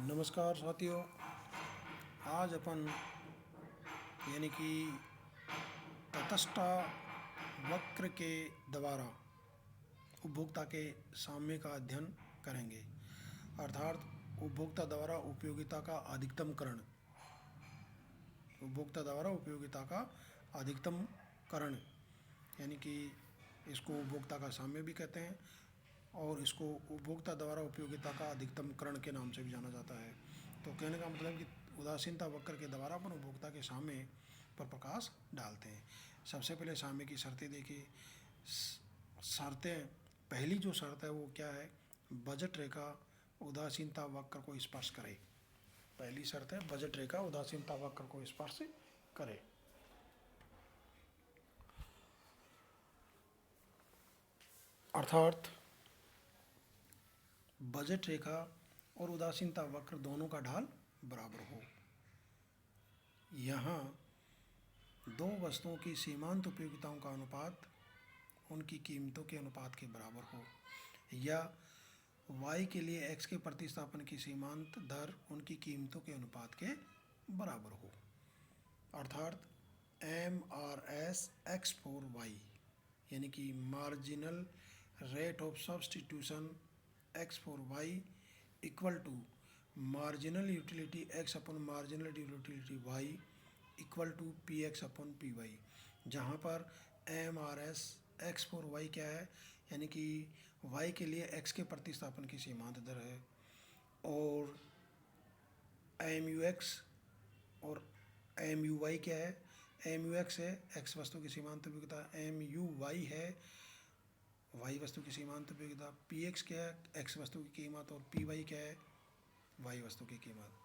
नमस्कार साथियों। आज अपन यानी कि तटस्थ वक्र के द्वारा उपभोक्ता के साम्य का अध्ययन करेंगे, अर्थात उपभोक्ता द्वारा उपयोगिता का अधिकतमकरण। उपभोक्ता द्वारा उपयोगिता का अधिकतमकरण यानी कि इसको उपभोक्ता का साम्य भी कहते हैं और इसको उपभोक्ता द्वारा उपयोगिता का अधिकतमकरण के नाम से भी जाना जाता है। तो कहने का मतलब कि उदासीनता वक्र के द्वारा अपन उपभोक्ता के साम्य पर प्रकाश डालते हैं। सबसे पहले साम्य की शर्तें देखिए। शर्तें, पहली जो शर्त है वो क्या है? बजट रेखा उदासीनता वक्र को स्पर्श करे। पहली शर्त है बजट रेखा उदासीनता वक्र को स्पर्श करे। अर्थात बजट रेखा और उदासीनता वक्र दोनों का ढाल बराबर हो। यहाँ दो वस्तुओं की सीमांत उपयोगिताओं का अनुपात उनकी कीमतों के अनुपात के बराबर हो, या y के लिए x के प्रतिस्थापन की सीमांत दर उनकी कीमतों के अनुपात के बराबर हो। अर्थात MRS x फॉर y यानी कि marginal rate of substitution x for y equal to marginal utility x upon marginal utility y equal to P X upon P Y, जहाँ पर MRS x फॉर y क्या है, यानी कि y के लिए x के प्रतिस्थापन की सीमांत दर है, और MUX और MUY क्या है? MUX है x वस्तु की सीमांत उपयोगिता, MUY है y वस्तु की सीमांत उपयोगिता, PX क्या है? x वस्तु की कीमत, और PY क्या है? y वस्तु की कीमत।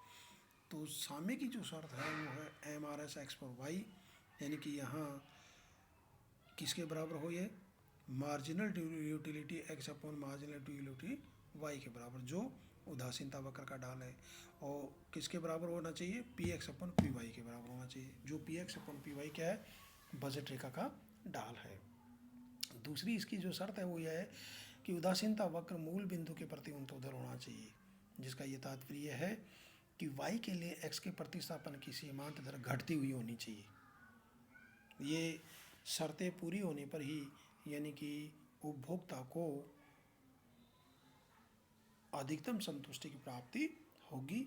तो साम्य की जो शर्त है वो है MRS x फॉर y, यानी कि यहाँ किसके बराबर हो? ये marginal utility x upon marginal utility y के बराबर, जो उदासीनता वक्र का ढाल है। और किसके बराबर होना चाहिए? PX अपॉन PY के बराबर होना चाहिए, जो PX अपॉन PY क्या है? बजट रेखा का ढाल है। दूसरी इसकी जो शर्त है वो यह है कि उदासीनता वक्र मूल बिंदु के प्रति ऊर्ध्वाधर होना चाहिए, जिसका ये तात्पर्य है कि y के लिए x के प्रतिस्थापन की सीमांत दर घटती हुई होनी चाहिए। ये शर्तें पूरी होने पर ही यानी कि उपभोक्ता को अधिकतम संतुष्टि की प्राप्ति होगी।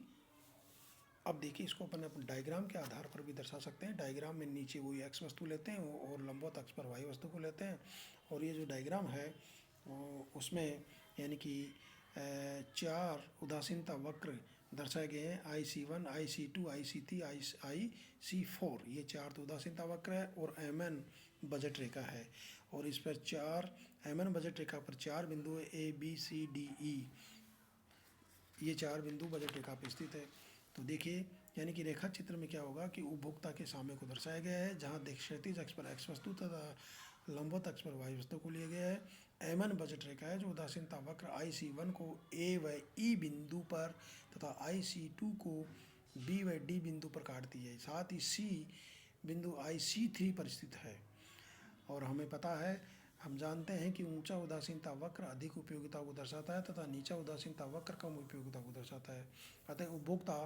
अब देखिए, इसको अपन अपने डायग्राम के आधार पर भी दर्शा सकते हैं। डायग्राम में नीचे वही x वस्तु लेते हैं और लंबवत अक्ष पर y वस्तु को लेते हैं, और ये जो डायग्राम है उसमें यानी कि चार उदासीनता वक्र दर्शाए गए हैं। IC1, IC2, IC3, IC4, ये चार तो उदासीनता वक्र है, और MN बजट रेखा है, और इस पर चार MN बजट रेखा पर चार बिंदु है ABCDE, ये चार बिंदु बजट रेखा पर स्थित है। तो देखिए, यानी कि रेखा चित्र में क्या होगा कि उपभोक्ता के साम्य को दर्शाया गया है, जहाँ क्षैतिज अक्ष पर x वस्तु तथा लंबवत अक्ष पर y वस्तु को लिया गया है। MN बजट रेखा है जो उदासीनता वक्र IC1 को A व E बिंदु पर तथा IC2 को B व D बिंदु पर काटती है, साथ ही C बिंदु IC3 पर स्थित है। और हमें पता है, हम जानते हैं कि ऊंचा उदासीनता वक्र अधिक उपयोगिता को दर्शाता है तथा नीचा उदासीनता वक्र कम उपयोगिता को दर्शाता है। अतः उपभोक्ता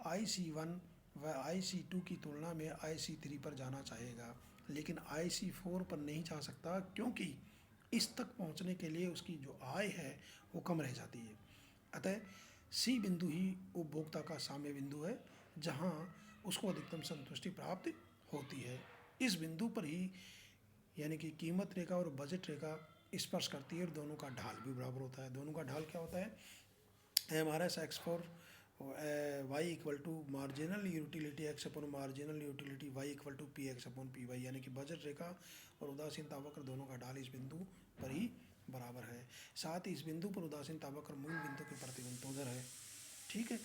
IC1 व IC2 की तुलना में IC3 पर जाना चाहेगा, लेकिन IC4 पर नहीं जा सकता, क्योंकि इस तक पहुंचने के लिए उसकी जो आय है वो कम रह जाती है। अतः C बिंदु ही उपभोक्ता का साम्य बिंदु है, जहां उसको अधिकतम संतुष्टि प्राप्त होती है। इस बिंदु पर ही यानी कि कीमत रेखा और बजट रेखा स्पर्श करती है, और दोनों का ढाल भी बराबर होता है। दोनों का ढाल क्या होता है? MRS x for y equal to marginal utility x upon marginal utility y equal to P X upon P Y, यानी कि बजट रेखा और उदासीनता वक्र दोनों का ढाल इस बिंदु पर ही बराबर है। साथ ही इस बिंदु पर उदासीनता वक्र मूल बिंदु के प्रति ऊर्ध्वाधर है। ठीक है।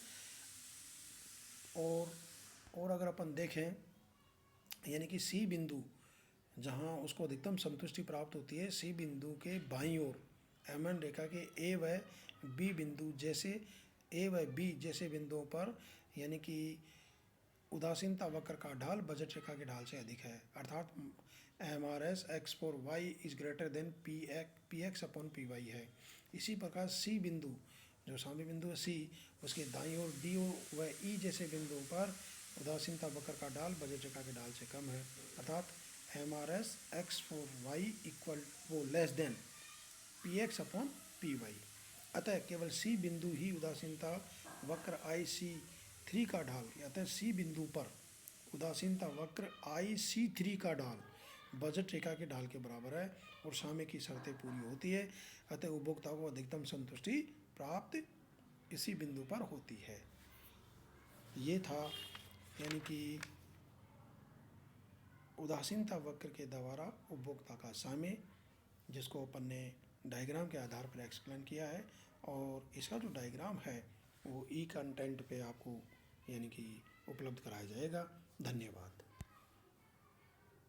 और अगर अपन देखें, यानी कि C बिंदु जहाँ उसको अधिकतम संतुष्टि प्राप्त होती है, C बिंदु के बाईं ओर MN रेखा के A व B बिंदु जैसे A व B जैसे बिंदुओं पर यानी कि उदासीनता वक्र का ढाल बजट रेखा के ढाल से अधिक है। अर्थात MRS x for y is greater than P X upon P Y है। इसी प्रकार C बिंदु जो सामने बिंदु है सी, उसके दाईं ओर डी व ई जैसे बिंदुओं पर उदासीनता वक्र का ढाल बजट रेखा के ढाल से कम है, अर्थात MRS x for y equal वो less than px upon py। अतः केवल सी बिंदु ही उदासीनता वक्र IC3 का ढाल, अतः सी बिंदु पर उदासीनता वक्र IC3 का ढाल बजट रेखा के ढाल के बराबर है और साम्य की शर्तें पूरी होती है, अतः उपभोक्ता को अधिकतम संतुष्टि प्राप्त इसी बिंदु पर होती है। ये था यानी कि उदासीनता वक्र के द्वारा उपभोक्ता का साम्य, जिसको अपन ने डायग्राम के आधार पर एक्सप्लेन किया है, और इसका जो डायग्राम है वो ई कंटेंट पे आपको यानी कि उपलब्ध कराया जाएगा। धन्यवाद।